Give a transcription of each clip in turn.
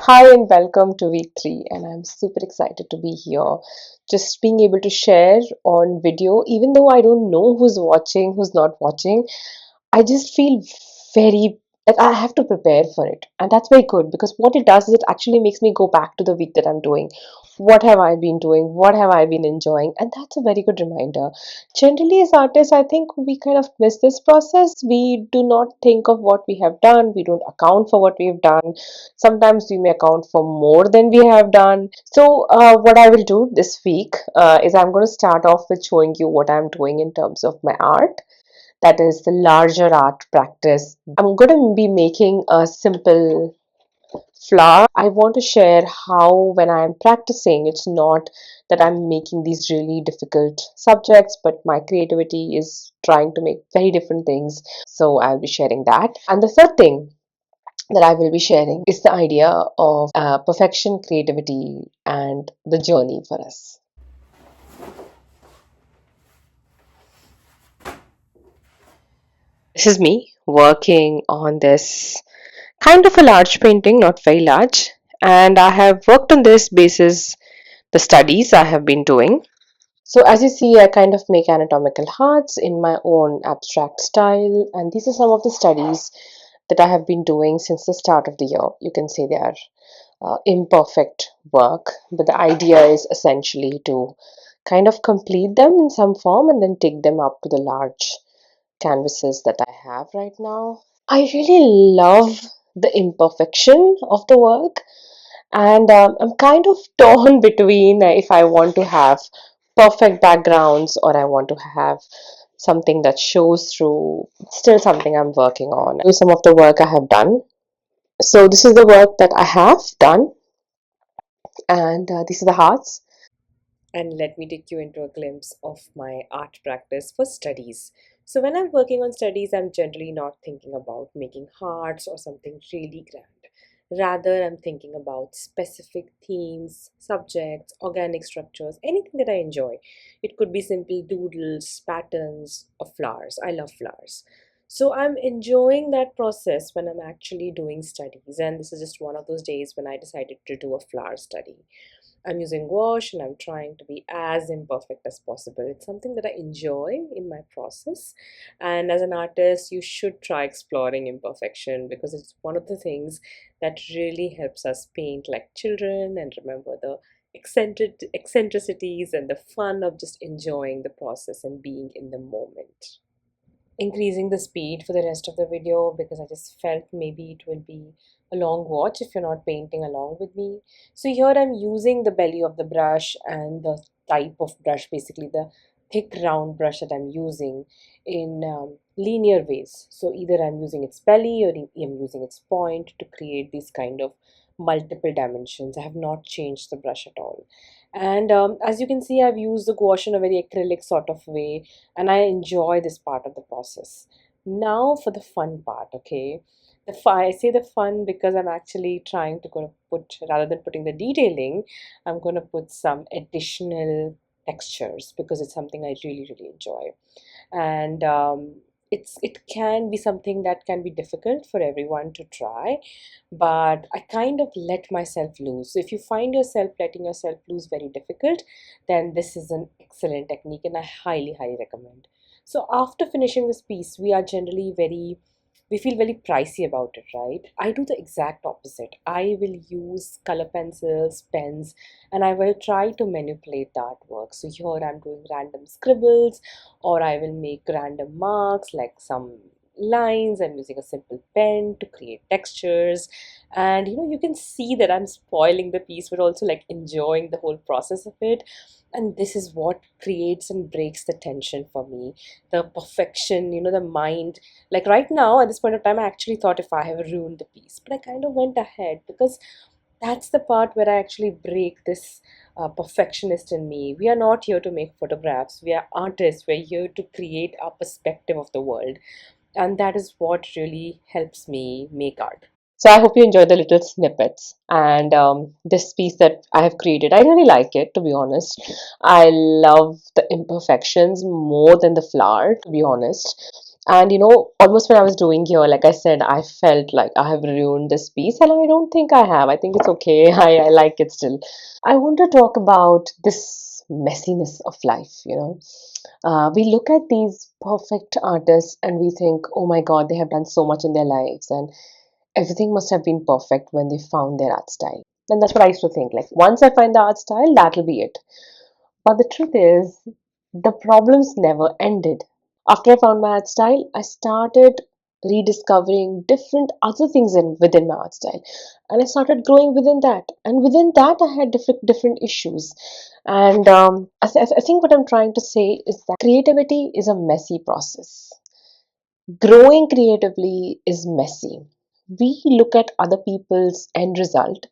Hi and welcome to week 3, and I'm super excited to be here. Just being able to share on video, even though I don't know who's watching, who's not watching, I just feel very like I have to prepare for it. And that's very good because what it does is it actually makes me go back to the week that I'm doing. What have I been doing? What have I been enjoying? And that's a very good reminder. Generally, as artists, I think we kind of miss this process. We do not think of what we have done, we don't account for what we've done. Sometimes we may account for more than we have done. So, what I will do this week is I'm going to start off with showing you what I'm doing in terms of my art, that is the larger art practice. I'm going to be making a simple flower. I want to share how, when I'm practicing, it's not that I'm making these really difficult subjects, but my creativity is trying to make very different things. So I'll be sharing that. And the third thing that I will be sharing is the idea of perfection, creativity, and the journey for us. This is me working on this kind of a large painting, not very large. And I have worked on this basis the studies I have been doing. So as you see, I kind of make anatomical hearts in my own abstract style, and these are some of the studies that I have been doing since the start of the year. You can say they are imperfect work, but the idea is essentially to kind of complete them in some form and then take them up to the large canvases that I have right now. I really love the imperfection of the work, and I'm kind of torn between if I want to have perfect backgrounds or I want to have something that shows through. Still something I'm working on. Some of the work I have done. So this is the work that I have done, and these are the hearts. And let me take you into a glimpse of my art practice for studies. So, when I'm working on studies, I'm generally not thinking about making hearts or something really grand. Rather, I'm thinking about specific themes, subjects, organic structures, anything that I enjoy. It could be simple doodles, patterns, or flowers. I love flowers. So, I'm enjoying that process when I'm actually doing studies. And this is just one of those days when I decided to do a flower study. I'm using gouache and I'm trying to be as imperfect as possible. It's something that I enjoy in my process. And as an artist, you should try exploring imperfection because it's one of the things that really helps us paint like children and remember the eccentricities and the fun of just enjoying the process and being in the moment. Increasing the speed for the rest of the video because I just felt maybe it will be a long watch if you're not painting along with me. So here I'm using the belly of the brush and the type of brush, basically the thick round brush that I'm using in linear ways. So either I'm using its belly or I'm using its point to create these kind of multiple dimensions. I have not changed the brush at all. And as you can see, I've used the gouache in a very acrylic sort of way, and I enjoy this part of the process. Now for the fun part, okay? I say the fun because I'm actually trying to going to put, rather than putting the detailing, I'm going to put some additional textures because it's something I really, really enjoy. And it can be something that can be difficult for everyone to try, but I kind of let myself loose. So if you find yourself letting yourself loose very difficult, then this is an excellent technique and I highly, highly recommend. So after finishing this piece, we feel very pricey about it, right? I do the exact opposite. I will use color pencils, pens, and I will try to manipulate the artwork. So here I'm doing random scribbles, or I will make random marks like some lines. I'm using a simple pen to create textures, and you can see that I'm spoiling the piece but also like enjoying the whole process of it. And this is what creates and breaks the tension for me, the perfection, the mind. Like right now at this point of time, I actually thought if I have ruined the piece, but I kind of went ahead because that's the part where I actually break this perfectionist in me. We are not here to make photographs, we are artists. We're here to create our perspective of the world, and that is what really helps me make art. So I hope you enjoy the little snippets and this piece that I have created. I really like it, to be honest. I love the imperfections more than the flower, to be honest. And almost when I was doing here, like I said, I felt like I have ruined this piece, and I don't think I have. I think it's okay. I like it still. I want to talk about this messiness of life. We look at these perfect artists and we think, oh my God, they have done so much in their lives, and everything must have been perfect when they found their art style. And that's what I used to think. Like, once I find the art style, that'll be it. But the truth is, the problems never ended. After I found my art style, I started rediscovering different other things within my art style, and I started growing within that. And within that, I had different issues. And I think what I'm trying to say is that creativity is a messy process. Growing creatively is messy. We look at other people's end result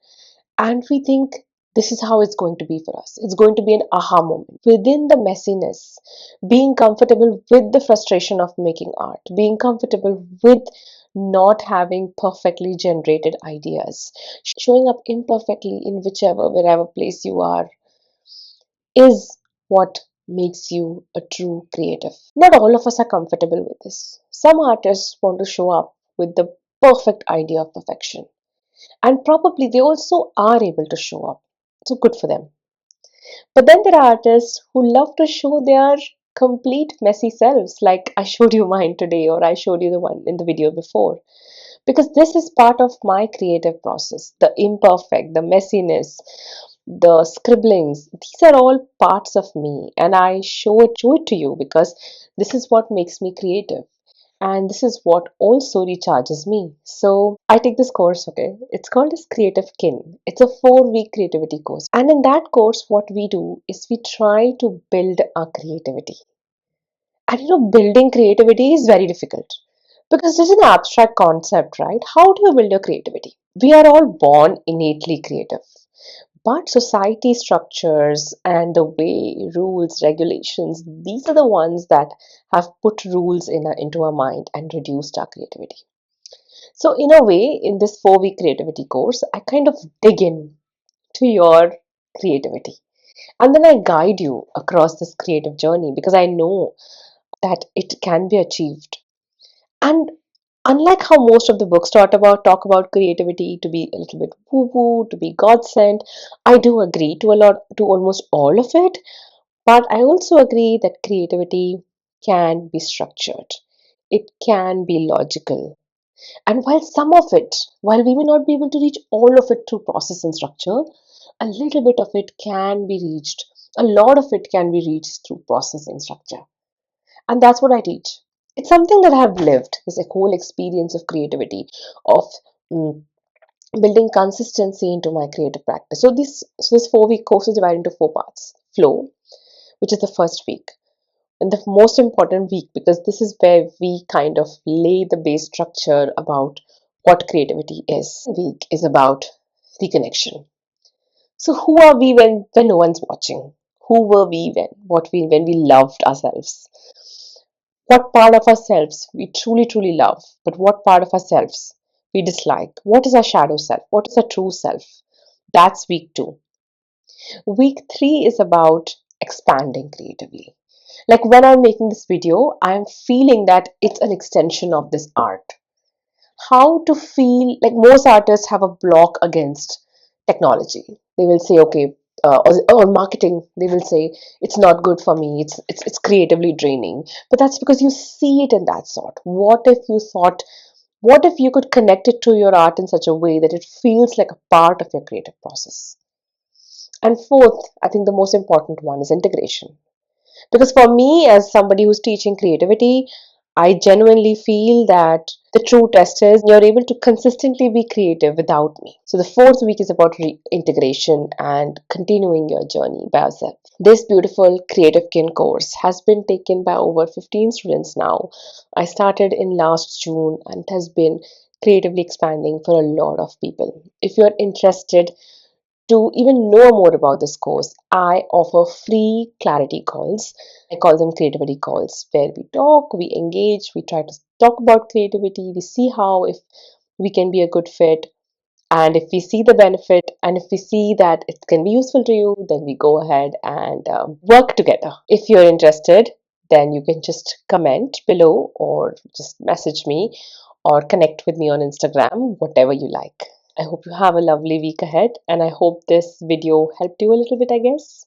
and we think this is how it's going to be for us. It's going to be an aha moment. Within the messiness, being comfortable with the frustration of making art, being comfortable with not having perfectly generated ideas, showing up imperfectly in wherever place you are, is what makes you a true creative. Not all of us are comfortable with this. Some artists want to show up with the perfect idea of perfection, and probably they also are able to show up. So good for them. But then there are artists who love to show their complete messy selves, like I showed you mine today, or I showed you the one in the video before. Because this is part of my creative process, the imperfect, the messiness, the scribblings. These are all parts of me, and I show it to you because this is what makes me creative. And this is what also recharges me. So I take this course, okay? It's called as Creative Kin. It's a 4-week creativity course. And in that course, what we do is we try to build our creativity. And building creativity is very difficult because it's an abstract concept, right? How do you build your creativity? We are all born innately creative. But society structures and the way rules, regulations, these are the ones that have put rules into our mind and reduced our creativity. So, in a way, in this 4-week creativity course, I kind of dig in to your creativity. And then I guide you across this creative journey because I know that it can be achieved. And unlike how most of the books talk about creativity to be a little bit woo-woo, to be God sent, I do agree to almost all of it, but I also agree that creativity can be structured. It can be logical. And while we may not be able to reach all of it through process and structure, a little bit of it can be reached. A lot of it can be reached through process and structure. And that's what I teach. It's something that I've lived, this whole experience of creativity, of mm, building consistency into my creative practice. So this 4-week course is divided into 4 parts. Flow, which is the first week, and the most important week because this is where we kind of lay the base structure about what creativity is. Week is about reconnection. So who are we when no one's watching? Who were we when we loved ourselves? What part of ourselves we truly love, but what part of ourselves we dislike? What is our shadow self? What is our true self? That's week 2. Week 3 is about expanding creatively. Like when I'm making this video, I'm feeling that it's an extension of this art. How to feel like most artists have a block against technology. They will say, okay, or marketing, they will say it's not good for me. It's creatively draining. But that's because you see it in that sort. What if you could connect it to your art in such a way that it feels like a part of your creative process? And fourth, I think the most important one is integration. Because for me, as somebody who's teaching creativity, I genuinely feel that the true test is you're able to consistently be creative without me. So the 4th week is about integration and continuing your journey by yourself. This beautiful Creative Kin course has been taken by over 15 students now. I started in last June and it has been creatively expanding for a lot of people. If you're interested to even know more about this course, I offer free clarity calls. I call them creativity calls, where we talk, we engage, we try to talk about creativity, we see how if we can be a good fit, and if we see the benefit, and if we see that it can be useful to you, then we go ahead and work together. If you're interested, then you can just comment below or just message me or connect with me on Instagram, whatever you like. I hope you have a lovely week ahead, and I hope this video helped you a little bit, I guess.